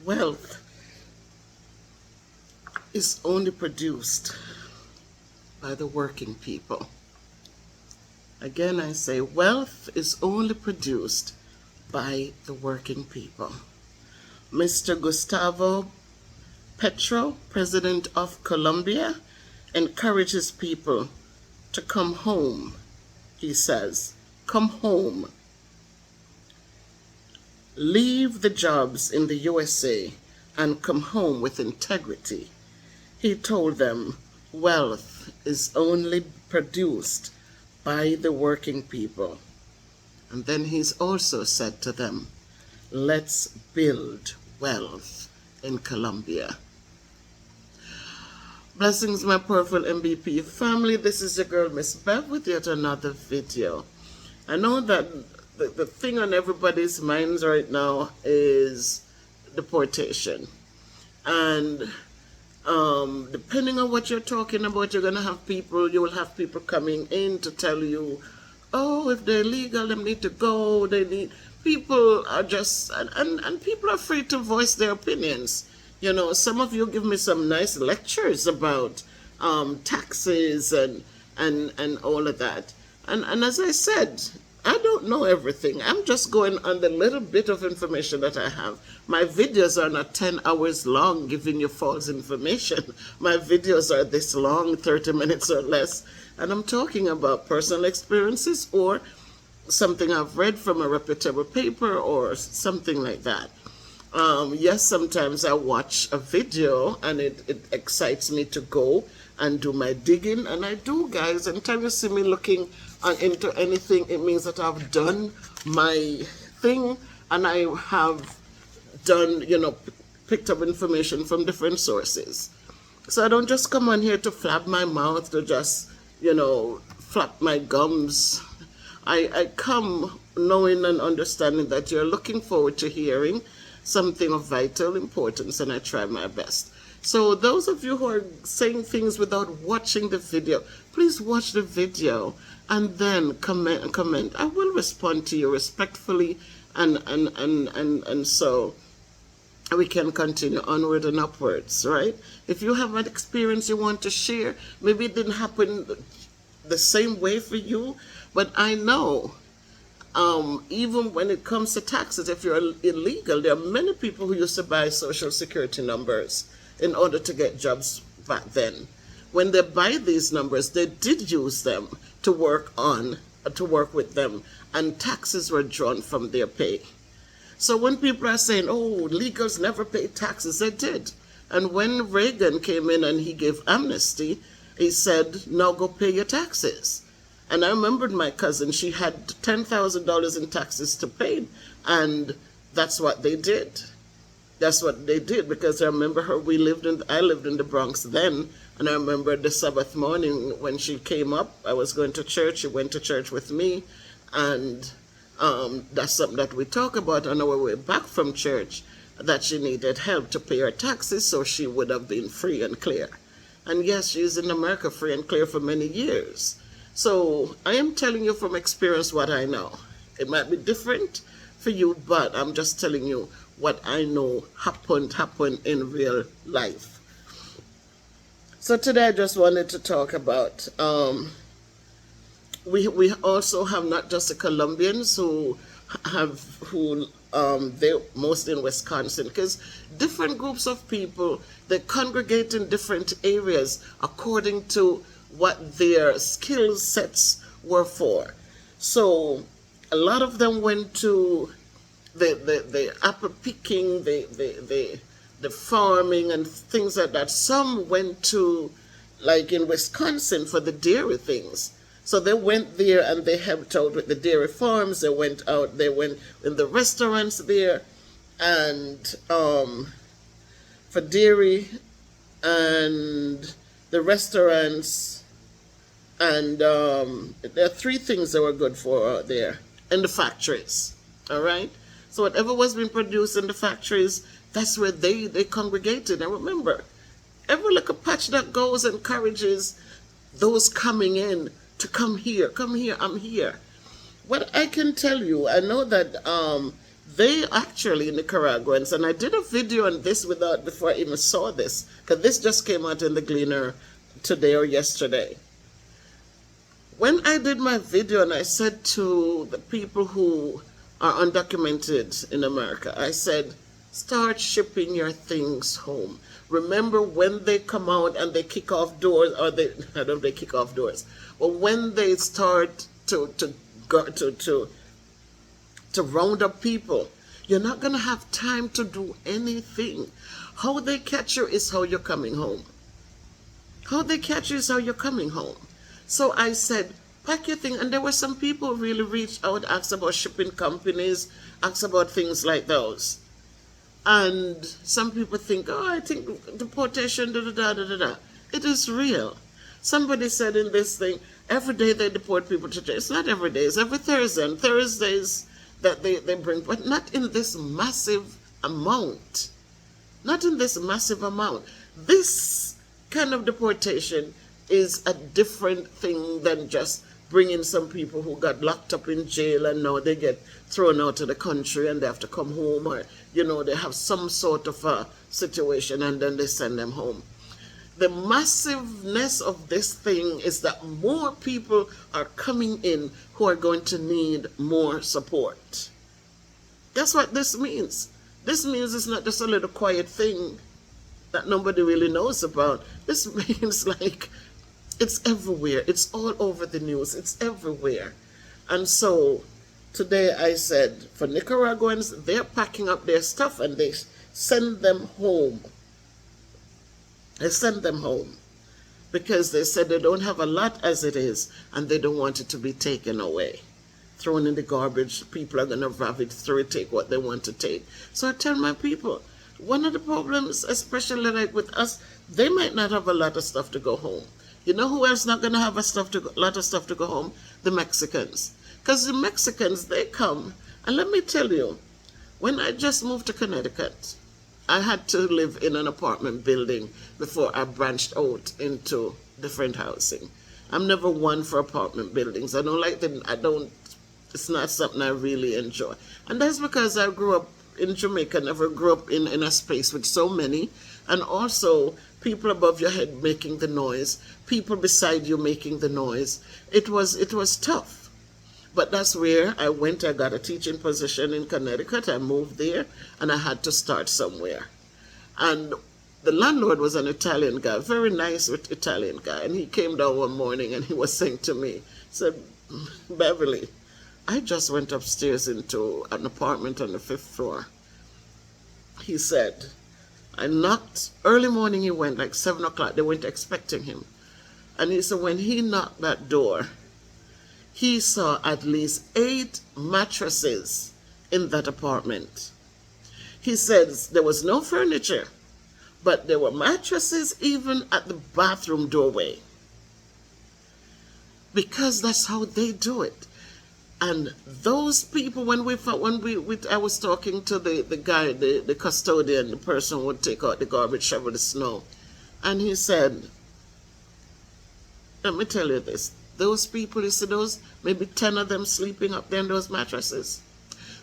Wealth is only produced by the working people. Again, I say wealth is only produced by the working people. Mr. Gustavo Petro, President of Colombia, encourages people to come home. He says, come home. Leave the jobs in the USA and come home with integrity. He told them wealth is only produced by the working people. And then he's also said to them, let's build wealth in Colombia. Blessings, my powerful MBP family. This is your girl, Miss Bev, with yet another video. I know that the thing on everybody's minds right now is deportation. And depending on what you're talking about, you will have people coming in to tell you, oh, if they're illegal, they need to go. People are just, and people are free to voice their opinions. You know, some of you give me some nice lectures about taxes and all of that. And as I said, I don't know everything. I'm just going on the little bit of information that I have. My videos are not 10 hours long giving you false information. My videos are this long, 30 minutes or less. And I'm talking about personal experiences or something I've read from a reputable paper or something like that. Yes, sometimes I watch a video and it excites me to go and do my digging. And I do, guys. Anytime you see me looking into anything, it means that I've done my thing and I have done, picked up information from different sources. So I don't just come on here to flap my mouth, to just, flap my gums. I come knowing and understanding that you're looking forward to hearing something of vital importance, and I try my best. So those of you who are saying things without watching the video, please watch the video and then comment. I will respond to you respectfully, and so we can continue onward and upwards, right? If you have an experience you want to share, maybe it didn't happen the same way for you, but I know even when it comes to taxes, if you're illegal, there are many people who used to buy social security numbers in order to get jobs back then. When they buy these numbers, they did use them to work with them, and taxes were drawn from their pay. So when people are saying, oh, illegals never pay taxes, they did. And when Reagan came in and he gave amnesty, he said, now go pay your taxes. And I remembered my cousin, she had $10,000 in taxes to pay, and that's what they did. That's what they did, because I remember her, I lived in the Bronx then, and I remember the Sabbath morning when she came up, I was going to church, she went to church with me, and that's something that we talk about on our way back from church, that she needed help to pay her taxes so she would have been free and clear. And yes, she's in America free and clear for many years. So I am telling you from experience what I know. It might be different for you, but I'm just telling you what I know happened in real life. So today I just wanted to talk about, we also have not just the Colombians they're mostly in Wisconsin, because different groups of people, they congregate in different areas according to what their skill sets were for. So a lot of them went to the apple picking, the farming and things like that. Some went to, like in Wisconsin, for the dairy things. So they went there and they helped out with the dairy farms. They went in the restaurants there, and for dairy and the restaurants. And there are three things that were good for there in the factories. All right. So whatever was being produced in the factories, that's where they congregated. And remember, every little patch that goes encourages those coming in to come here, I'm here. What I can tell you, I know that They actually, Nicaraguans, and I did a video on this before I even saw this, because this just came out in the Gleaner today or yesterday. When I did my video and I said to the people who are undocumented in America, I said, start shipping your things home. Remember when they come out and they kick off doors, or they, I don't know if they kick off doors, but when they start to round up people, you're not going to have time to do anything. How they catch you is how you're coming home. How they catch you is how you're coming home. So I said, pack your thing. And there were some people who really reached out, asked about shipping companies, asked about things like those. And some people think, oh, I think deportation, da-da-da-da-da-da. It is real. Somebody said in this thing, every day they deport people to jail. It's not every day, it's every Thursday. And Thursdays that they bring, but not in this massive amount. Not in this massive amount. This kind of deportation is a different thing than just bringing some people who got locked up in jail and now they get thrown out of the country and they have to come home, or, you know, they have some sort of a situation and then they send them home. The massiveness of this thing is that more people are coming in who are going to need more support. That's what this means. This means it's not just a little quiet thing that nobody really knows about. This means like it's everywhere. It's all over the news. It's everywhere. And so today I said, for Nicaraguans, they're packing up their stuff and they send them home. They send them home because they said they don't have a lot as it is and they don't want it to be taken away. Thrown in the garbage, people are going to ravage through it, take what they want to take. So I tell my people, one of the problems, especially like with us, they might not have a lot of stuff to go home. You know who else not going to have a lot of stuff to go home? The Mexicans. Because the Mexicans, they come, and let me tell you, when I just moved to Connecticut, I had to live in an apartment building before I branched out into different housing. I'm never one for apartment buildings. I don't like them. It's not something I really enjoy. And that's because I grew up in Jamaica, never grew up in a space with so many, and also people above your head making the noise, people beside you making the noise. It was tough. But that's where I went. I got a teaching position in Connecticut. I moved there, and I had to start somewhere. And the landlord was an Italian guy, very nice Italian guy. And he came down one morning, and he was saying to me, he said, Beverly, I just went upstairs into an apartment on the 5th floor. He said, I knocked, early morning he went, like 7 o'clock. They weren't expecting him. And he said, when he knocked that door, he saw at least 8 mattresses in that apartment. He says there was no furniture, but there were mattresses even at the bathroom doorway. Because that's how they do it. And those people, I was talking to the guy, the custodian, the person who would take out the garbage, shovel the snow, and he said, let me tell you this, those people, you see those, maybe 10 of them sleeping up there in those mattresses.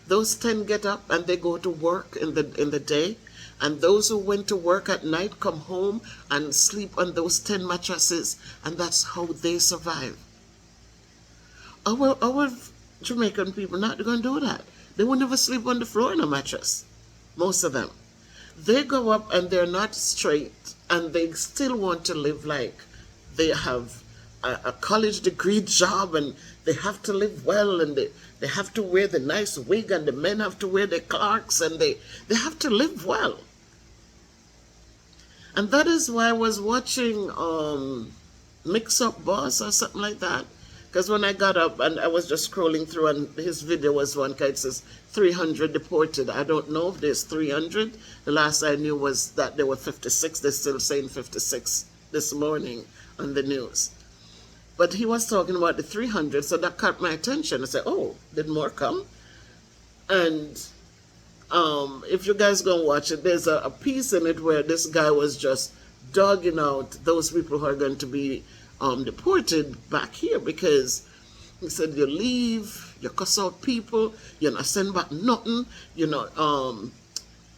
Those 10 get up and they go to work in the day, and those who went to work at night come home and sleep on those 10 mattresses, and that's how they survive. Our Jamaican people not going to do that. They will never sleep on the floor in a mattress, most of them. They go up and they're not straight, and they still want to live like they have a college degree job, and they have to live well, and they have to wear the nice wig, and the men have to wear their Clarks, and they have to live well. And that is why I was watching Mixup Boss or something like that. Because when I got up and I was just scrolling through, and his video was one guy, it says 300 deported. I don't know if there's 300. The last I knew was that there were 56. They're still saying 56 this morning on the news. But he was talking about the 300, so that caught my attention. I said, oh, did more come? And if you guys go and watch it, there's a piece in it where this guy was just dogging out those people who are going to be deported back here, because He said, you leave, you cuss out people, you not send back nothing, you know,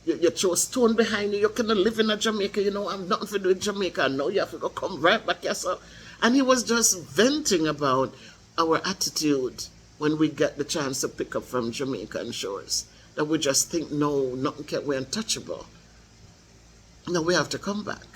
you throw a stone behind you, you cannot live in a Jamaica, you know, I'm nothing to do with Jamaica, no, you have to go come right back yourself. And he was just venting about our attitude when we get the chance to pick up from Jamaican shores. That we just think, no, nothing can, we're untouchable. No, we have to come back.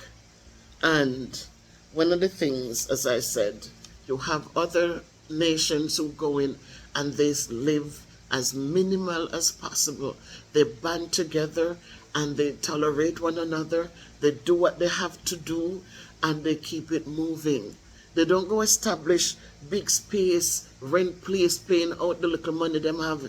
And one of the things, as I said, you have other nations who go in and they live as minimal as possible. They band together and they tolerate one another. They do what they have to do and they keep it moving. They don't go establish big space, rent place, paying out the little money them have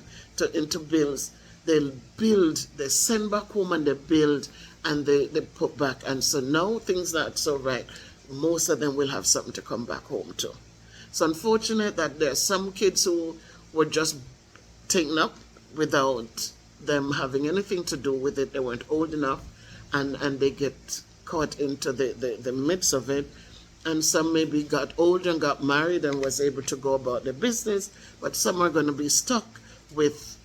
into bills. They build, they send back home and they build and they put back. And so now things not so right. Most of them will have something to come back home to. It's unfortunate that there are some kids who were just taken up without them having anything to do with it. They weren't old enough and they get caught into the midst of it. And some maybe got older and got married and was able to go about their business. But some are going to be stuck with,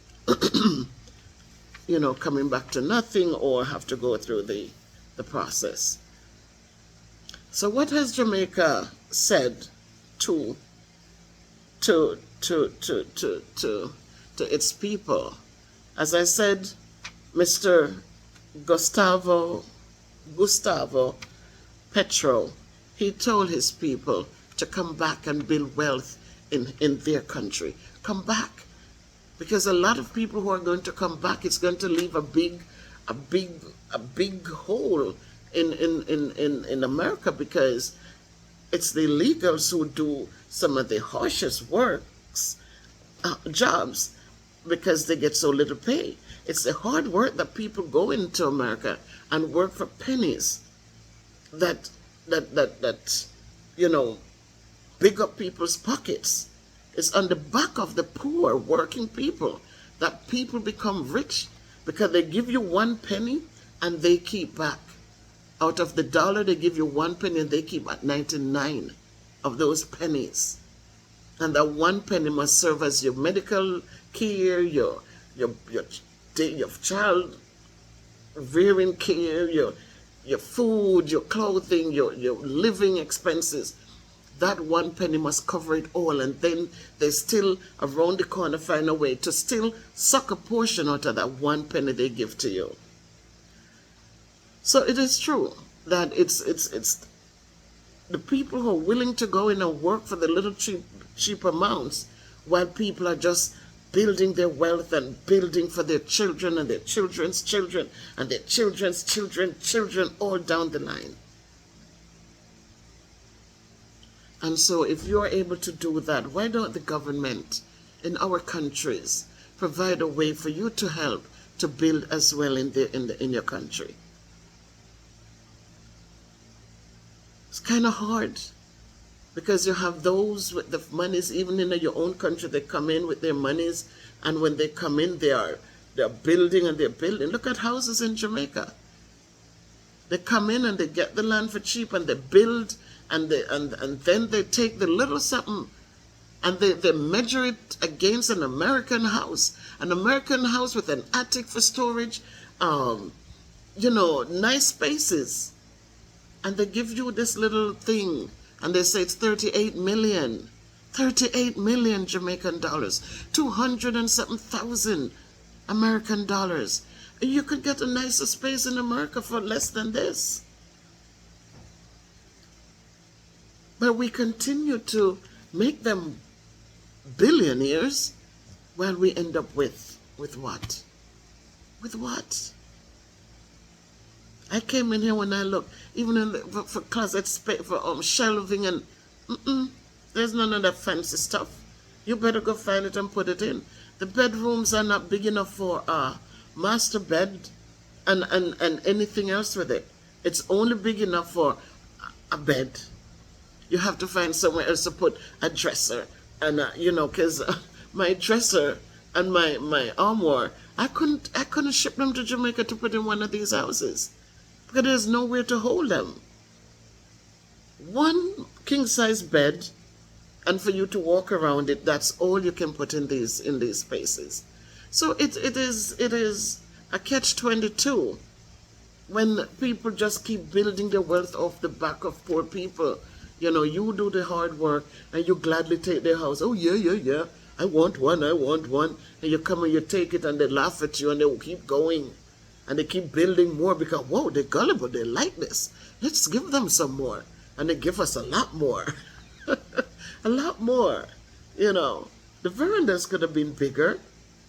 you know, coming back to nothing or have to go through the process. So what has Jamaica said to its people? As I said, Mr. Gustavo Petro, he told his people to come back and build wealth in their country. Come back. Because a lot of people who are going to come back, it's going to leave a big hole in America, because it's the illegals who do some of the harshest jobs, because they get so little pay. It's the hard work that people go into America and work for pennies that you know, big up people's pockets. It's on the back of the poor working people that people become rich, because they give you 1 penny and they keep back. Out of the dollar, they give you 1 penny and they keep back 99 of those pennies. And that 1 penny must serve as your medical care, your child rearing care, your food, your clothing, your living expenses. That 1 penny must cover it all, and then they still around the corner find a way to still suck a portion out of that 1 penny they give to you. So it is true that it's the people who are willing to go in and work for the little cheap amounts, while people are just building their wealth and building for their children and their children's children and their children's children all down the line. And so if you're able to do that, why don't the government in our countries provide a way for you to help to build as well in your country? It's kind of hard, because you have those with the monies, even in your own country, they come in with their monies, and when they come in, they're building and they're building. Look at houses in Jamaica. They come in and they get the land for cheap and they build, and then they take the little something and they measure it against an American house with an attic for storage, you know, nice spaces. And they give you this little thing, and they say it's 38 million. 38 million Jamaican dollars. 207,000 American dollars. You could get a nicer space in America for less than this. But we continue to make them billionaires, while we end up with what? With what? I came in here when I looked, even for closet space, for shelving, and there's none of that fancy stuff. You better go find it and put it in. The bedrooms are not big enough for a master bed and anything else with it. It's only big enough for a bed. You have to find somewhere else to put a dresser, and you know, because my dresser and my armoire, I couldn't ship them to Jamaica to put in one of these houses, because there's nowhere to hold them. One king-size bed And for you to walk around it, that's all you can put in these spaces. So it is a catch-22 when people just keep building their wealth off the back of poor people. You do the hard work and you gladly take their house. Oh, yeah, yeah, yeah. I want one, I want one. And you come and you take it and they laugh at you and they will keep going. And they keep building more because, whoa, they're gullible, they like this. Let's give them some more. And they give us a lot more. A lot more. The verandas could have been bigger.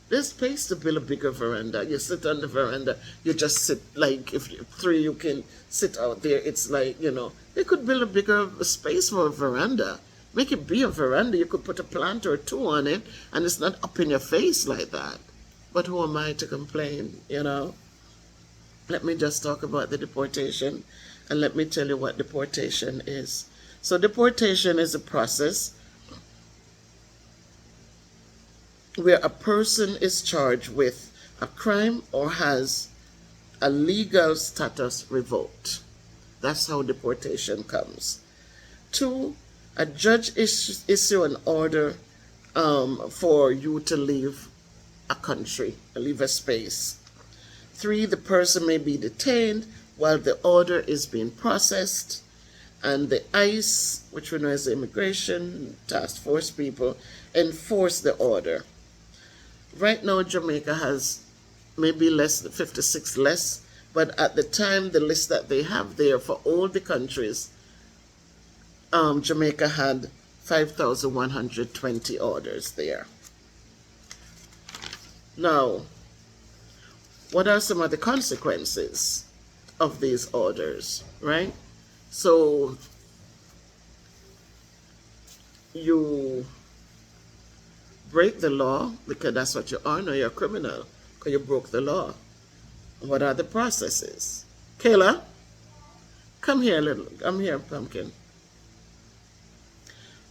There's space to build a bigger veranda. You sit on the veranda, you just sit, like, if you three, you can sit out there. It's like, they could build a bigger space for a veranda. Make it be a veranda. You could put a plant or two on it, and it's not up in your face like that. But who am I to complain, Let me just talk about the deportation, and let me tell you what deportation is. So deportation is a process where a person is charged with a crime or has a legal status revoked. That's how deportation comes. 2, a judge issue an order for you to leave a country, leave a space. 3, the person may be detained while the order is being processed. And the ICE, which we know as the Immigration Task Force people, enforce the order. Right now, Jamaica has maybe 56 less, but at the time, the list that they have there for all the countries, Jamaica had 5,120 orders there. Now, what are some of the consequences of these orders, right? So, you break the law, because that's what you are. No, you're a criminal, because you broke the law. What are the processes? Kayla, come here, I'm here, pumpkin.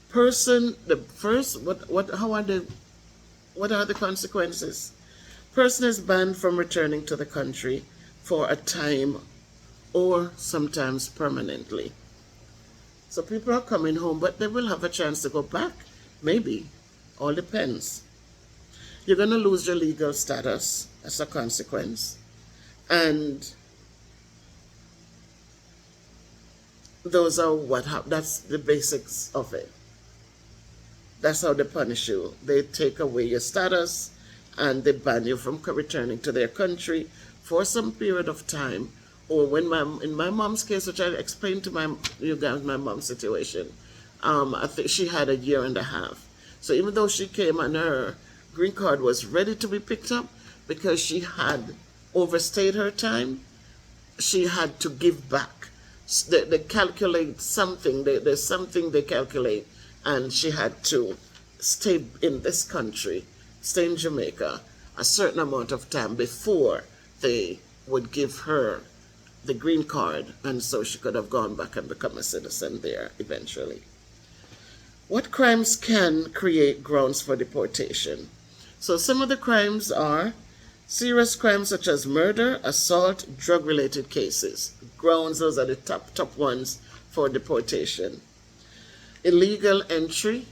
Person, the first, what are the consequences? Person is banned from returning to the country for a time or sometimes permanently. So people are coming home, but they will have a chance to go back, maybe. All depends. You're going to lose your legal status as a consequence. And those are that's the basics of it. That's how they punish you. They take away your status and they ban you from returning to their country for some period of time. Or in my mom's case, which I explained to you guys my mom's situation, I think she had a year and a half. So even though she came and her green card was ready to be picked up, because she had overstayed her time, she had to give back. They calculate something, there's something they calculate, and she had to stay in this country, stay in Jamaica, a certain amount of time before they would give her the green card, and so she could have gone back and become a citizen there eventually. What crimes can create grounds for deportation? So some of the crimes are serious crimes such as murder, assault, drug-related cases. Grounds, those are the top ones for deportation. Illegal entry,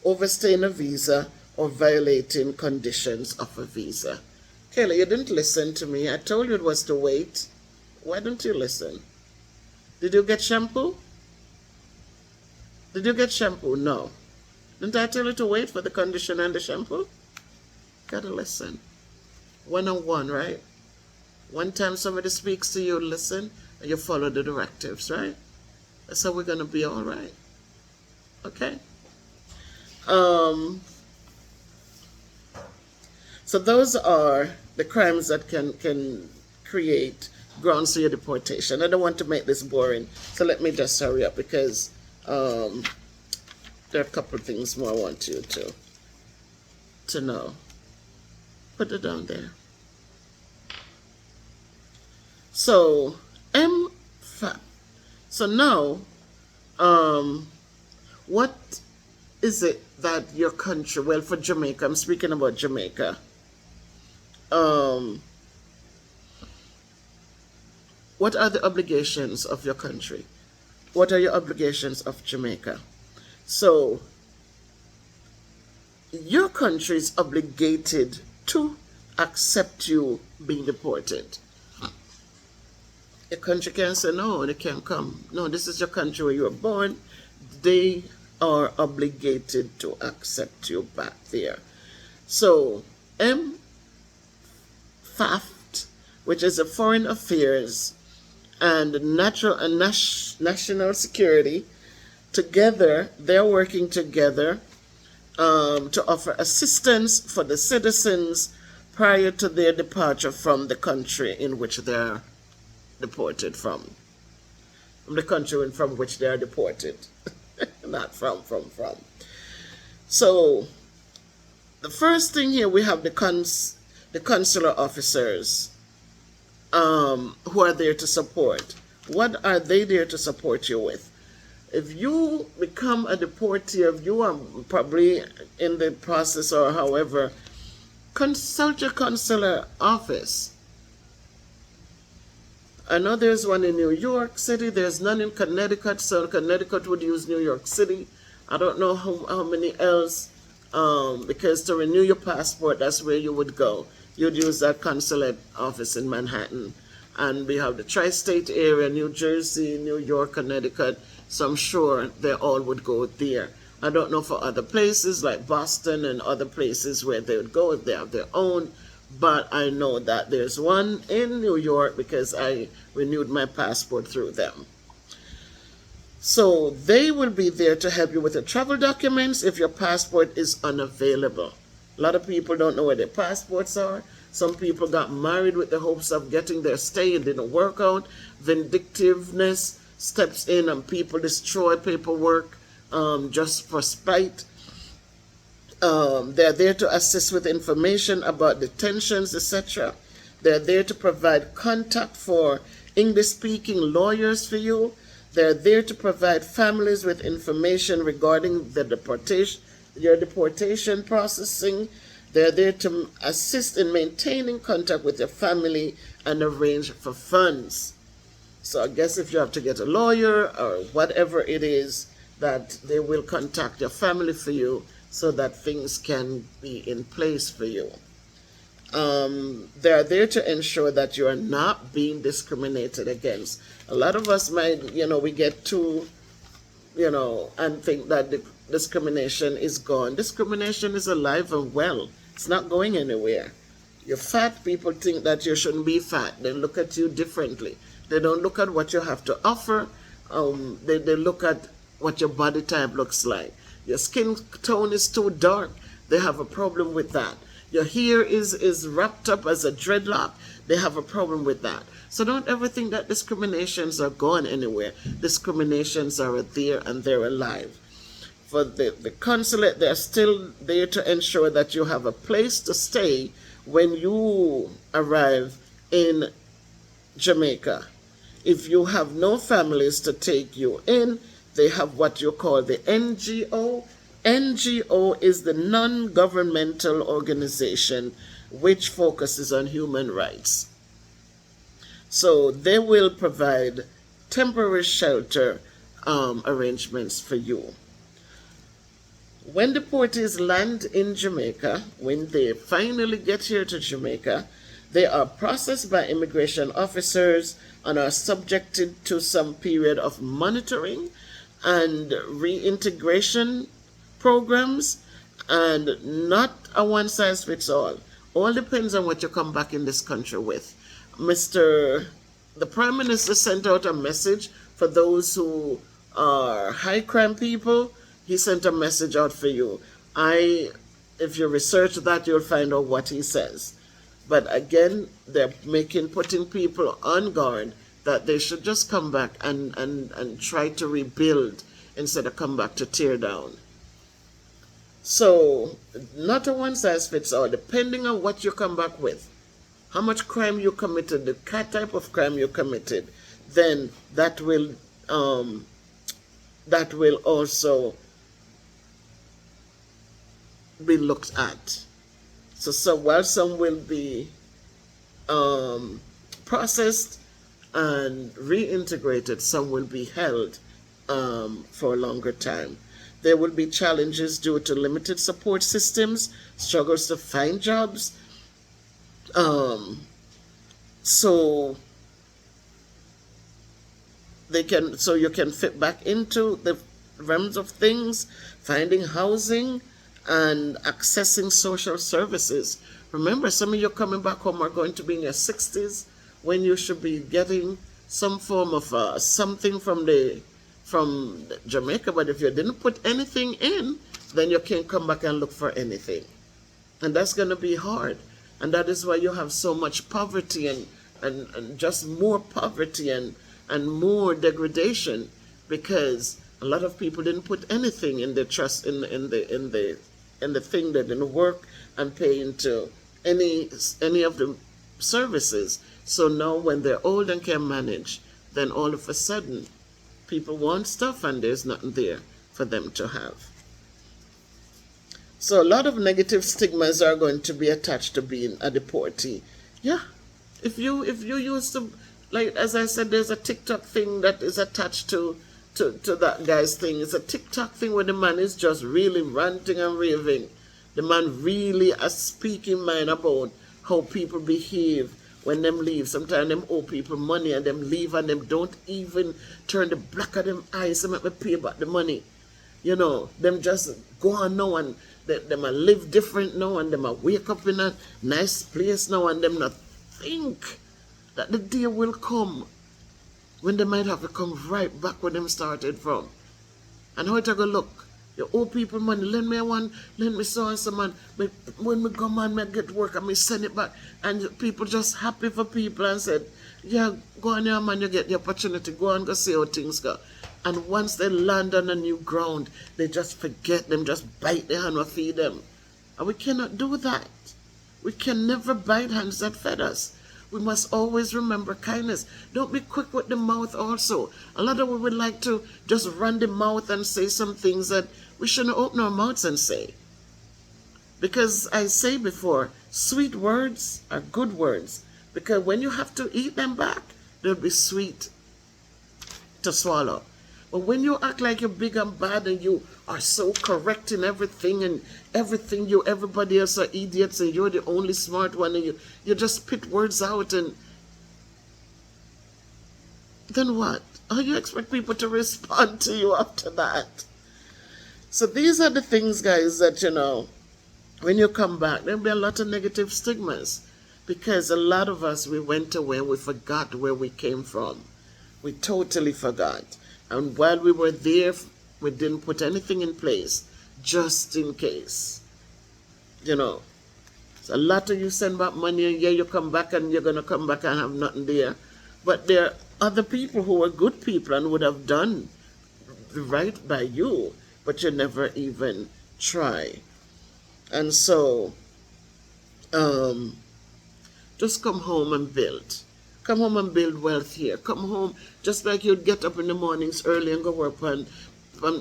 overstaying a visa, or violating conditions of a visa. Kayla, you didn't listen to me. I told you it was to wait. Why don't you listen? Did you get shampoo? Did you get shampoo? No. Didn't I tell you to wait for the conditioner and the shampoo? Gotta listen. 101, right? One time somebody speaks to you, listen, and you follow the directives, right? That's how we're gonna be all right. Okay? So those are the crimes that can create grounds for your deportation. I don't want to make this boring, so let me just hurry up, because there are a couple of things more I want you to know. Put it down there. So so now, what is it that your country, well, for Jamaica, I'm speaking about Jamaica, what are the obligations of your country? What are your obligations of Jamaica? So your country is obligated to accept you being deported. Your country can't say, no, they can't come. No, this is your country where you were born. They are obligated to accept you back there. So, FAFT, which is the Foreign Affairs and National Security, together, they're working together to offer assistance for the citizens prior to their departure from the country in which they're deported from the country from which they are deported, not from. So the first thing here, we have the consular officers who are there to support. What are they there to support you with? If you become a deportee, if you are probably in the process or however, consult your consular office. I know there's one in New York City, there's none in Connecticut, so Connecticut would use New York City. I don't know how many else, because to renew your passport, that's where you would go. You'd use that consulate office in Manhattan. And we have the tri-state area, New Jersey, New York, Connecticut, so I'm sure they all would go there. I don't know for other places like Boston and other places where they would go if they have their own, but I know that there's one in New York because I renewed my passport through them. So they will be there to help you with the travel documents if your passport is unavailable. A lot of people don't know where their passports are. Some people got married with the hopes of getting their stay. It didn't work out. Vindictiveness steps in and people destroy paperwork just for spite. They're there to assist with information about detentions, etc. They're there to provide contact for English-speaking lawyers for you. They're there to provide families with information regarding the your deportation processing. They're there to assist in maintaining contact with your family and arrange for funds. So I guess if you have to get a lawyer or whatever it is, that they will contact your family for you so that things can be in place for you. They're there to ensure that you are not being discriminated against. A lot of us might, we get too, and think that the discrimination is gone. Discrimination is alive and well. It's not going anywhere. You're fat, people think that you shouldn't be fat. They look at you differently. They don't look at what you have to offer. They look at what your body type looks like. Your skin tone is too dark. They have a problem with that. Your hair is wrapped up as a dreadlock. They have a problem with that. So don't ever think that discriminations are gone anywhere. Discriminations are there and they're alive. For the consulate, they're still there to ensure that you have a place to stay when you arrive in Jamaica. If you have no families to take you in, they have what you call the NGO. NGO is the non-governmental organization which focuses on human rights. So they will provide temporary shelter arrangements for you. When deportees land in Jamaica, when they finally get here to Jamaica, they are processed by immigration officers and are subjected to some period of monitoring and reintegration programs, and not a one-size-fits-all. All depends on what you come back in this country with. The Prime Minister sent out a message for those who are high crime people. He sent a message out for you. If you research that, you'll find out what he says. But again, they're putting people on guard that they should just come back and try to rebuild instead of come back to tear down. So, not a one-size-fits-all, depending on what you come back with, how much crime you committed, the type of crime you committed, then that will also be looked at. So while some will be processed and reintegrated. Some will be held for a longer time. There will be challenges due to limited support systems, struggles to find jobs. Um, so so you can fit back into the realms of things, finding housing and accessing social services. Remember, some of you coming back home are going to be in your 60s when you should be getting some form of something from Jamaica. But if you didn't put anything in, then you can't come back and look for anything, and that's going to be hard. And that is why you have so much poverty and just more poverty and more degradation, because a lot of people didn't put anything in their trust in the thing. They didn't work and pay into any of the services. So now when they're old and can manage, then all of a sudden people want stuff and there's nothing there for them to have. So a lot of negative stigmas are going to be attached to being a deportee. Yeah, if you used to, like as I said, there's a TikTok thing that is attached to that guy's thing. It's a TikTok thing where the man is just really ranting and raving. The man really a speaking mind about how people behave when them leave. Sometimes them owe people money and them leave and them don't even turn the black of them eyes and make me pay back the money. You know, them just go on now and them a live different now, and them a wake up in a nice place now, and them not think that the day will come when they might have to come right back where them started from. And how it a go look? You owe people money, lend me one, lend me so and so, man. But when me come and me get work and me send it back, and people just happy for people and said, yeah, go on here, man, you get the opportunity, go and go see how things go. And once they land on a new ground, they just forget them, just bite their hand or feed them. And we cannot do that. We can never bite hands that fed us. We must always remember kindness. Don't be quick with the mouth also. A lot of us would like to just run the mouth and say some things that we shouldn't open our mouths and say. Because I say before, sweet words are good words. Because when you have to eat them back, they'll be sweet to swallow. But when you act like you're big and bad and you are so correct in everything and everybody else are idiots and you're the only smart one, and you just spit words out, and then what? How you expect people to respond to you after that? So these are the things, guys, that, you know, when you come back, there'll be a lot of negative stigmas, because a lot of us, we went away and we forgot where we came from. We totally forgot. And while we were there, we didn't put anything in place, just in case. You know, so a lot of you send back money, and yeah, you come back and you're going to come back and have nothing there. But there are other people who were good people and would have done right by you, but you never even try. And so, just come home and build. Come home and build wealth here. Come home, just like you'd get up in the mornings early and go work on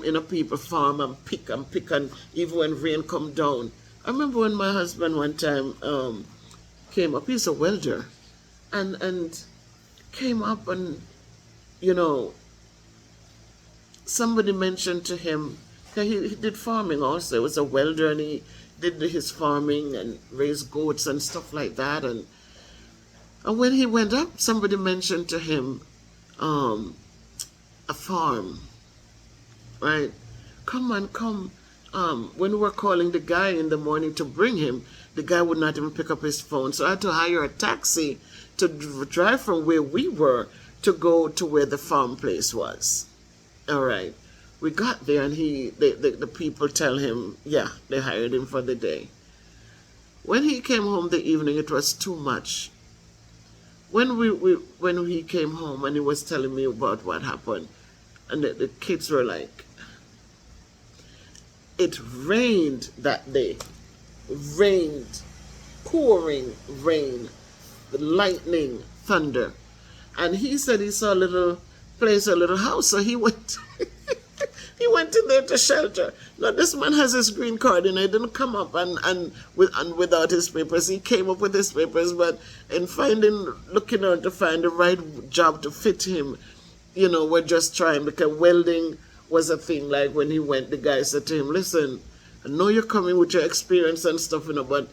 in a people farm and pick, and even when rain come down. I remember when my husband one time came up, he's a welder, and came up and, you know, somebody mentioned to him, he did farming also. He was a welder and he did his farming and raised goats and stuff like that. And when he went up, somebody mentioned to him a farm, right? Come. When we were calling the guy in the morning to bring him, the guy would not even pick up his phone. So I had to hire a taxi to drive from where we were to go to where the farm place was. All right. We got there, and the people tell him, yeah, they hired him for the day. When he came home the evening, it was too much. When he came home and he was telling me about what happened, and the kids were like, it rained that day. Rained, pouring rain, lightning, thunder. And he said he saw a little place, a little house, so he went He went in there to shelter. Now this man has his green card, and he didn't come up and without his papers. He came up with his papers, but in looking out to find the right job to fit him, we're just trying, because welding was a thing. Like when he went, the guy said to him, "Listen, I know you're coming with your experience and stuff, but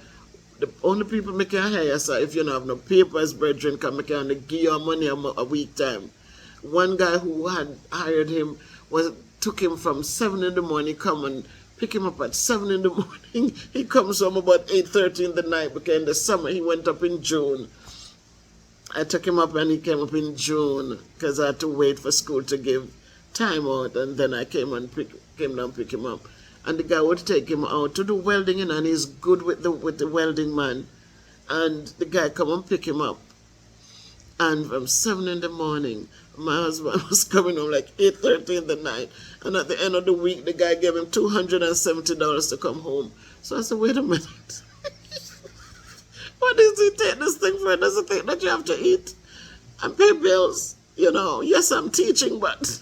the only people make you hire, sir, if you don't have no papers, brethren, can make you only give you money a week time." One guy who had hired him took him from 7 in the morning, come and pick him up at 7 in the morning. He comes home about 8:30 in the night, because in the summer he went up in June. I took him up and he came up in June, because I had to wait for school to give time out, and then I came down and pick him up. And the guy would take him out to do welding, and he's good with the welding man. And the guy come and pick him up. And from 7 in the morning, my husband was coming home like 8:30 in the night. And at the end of the week, the guy gave him $270 to come home. So I said, wait a minute. What does he take this thing for? Does he think that you have to eat and pay bills? Yes, I'm teaching, but...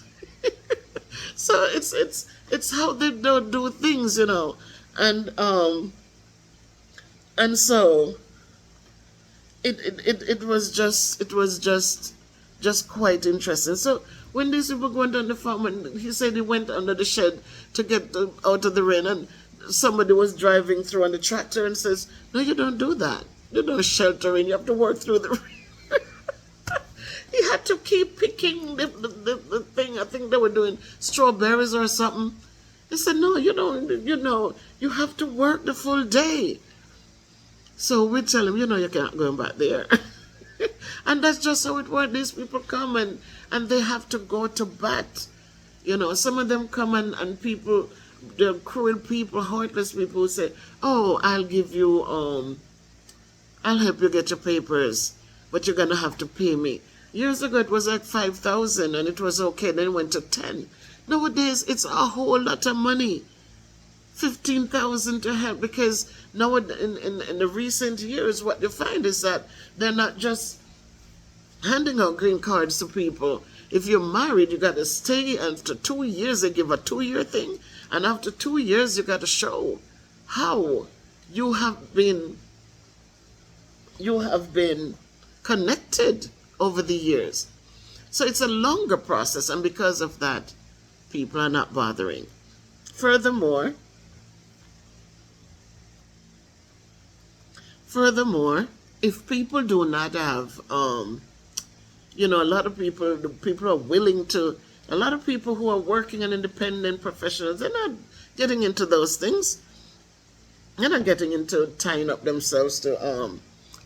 So it's how they don't do things, And so... It was just quite interesting. So when these people went down the farm, and he said he went under the shed to get out of the rain, and somebody was driving through on the tractor and says, "No, you don't do that. You don't shelter in. You have to work through the rain." He had to keep picking the thing. I think they were doing strawberries or something. He said, "No, you don't. You have to work the full day." So we tell him, you can't go back there. And that's just how it works. These people come and they have to go to bat. Some of them come and people, they're cruel people, heartless people who say, "Oh, I'll give you, I'll help you get your papers, but you're going to have to pay me." Years ago, it was like 5,000 and it was okay. Then it went to 10. Nowadays, it's a whole lot of money. 15,000 to help, because now in the recent years, what you find is that they're not just handing out green cards to people. If you're married, you got to stay, and after 2 years they give a 2-year thing, and after 2 years you got to show how you have been connected over the years. So it's a longer process, and because of that, people are not bothering. Furthermore, if people do not have, a lot of people are willing to, a lot of people who are working and independent professionals, they're not getting into those things. They're not getting into tying up themselves to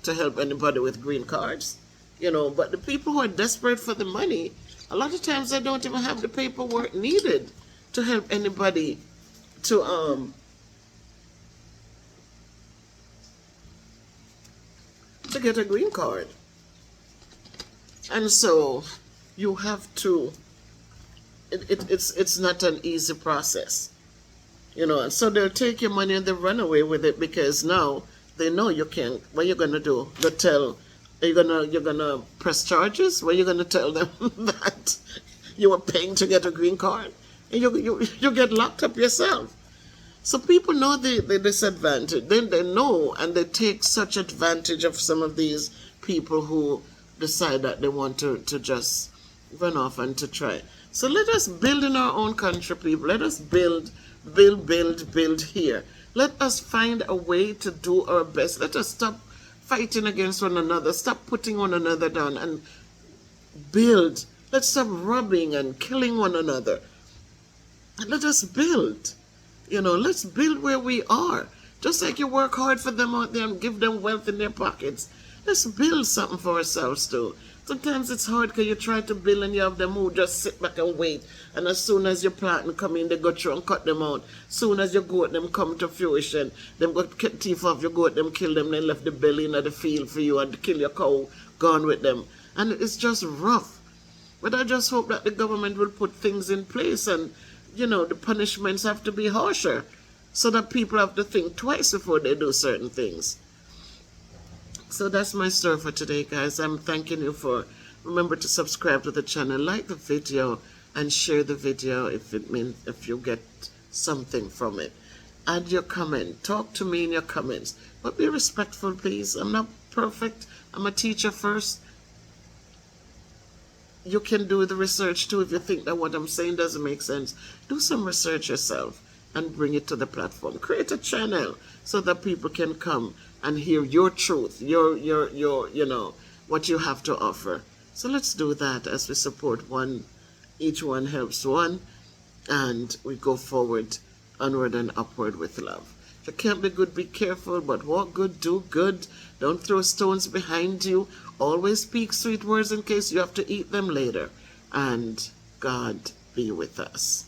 help anybody with green cards, But the people who are desperate for the money, a lot of times they don't even have the paperwork needed to help anybody to get a green card. And so you have to, it's not an easy process, and so they'll take your money and they run away with it, because now they know you can't. What you're gonna do? You're gonna press charges? What you're gonna tell them that you were paying to get a green card, and you get locked up yourself. So people know the disadvantage. They know, and they take such advantage of some of these people who decide that they want to just run off and to try. So let us build in our own country, people. Let us build here. Let us find a way to do our best. Let us stop fighting against one another. Stop putting one another down and build. Let's stop robbing and killing one another. And let us build. Let's build where we are. Just like you work hard for them out there and give them wealth in their pockets. Let's build something for ourselves too. Sometimes it's hard because you try to build and you have them who just sit back and wait. And as soon as your planting come in, they go through and cut them out. Soon as your goat them come to fruition, them go cut teeth off your goat, them kill them, then left the belly in the field for you and kill your cow, gone with them. And it's just rough. But I just hope that the government will put things in place, and the punishments have to be harsher so that people have to think twice before they do certain things. So that's my story for today, guys. I'm thanking you for, remember to subscribe to the channel, like the video, and share the video if you get something from it. Add your comment. Talk to me in your comments. But be respectful, please. I'm not perfect. I'm a teacher first. You can do the research too if you think that what I'm saying doesn't make sense. Do some research yourself and bring it to the platform. Create a channel so that people can come and hear your truth, your what you have to offer. So let's do that as we support one. Each one helps one, and we go forward, onward and upward with love. If you can't be good, be careful, but walk good, do good. Don't throw stones behind you. Always speak sweet words in case you have to eat them later. And God be with us.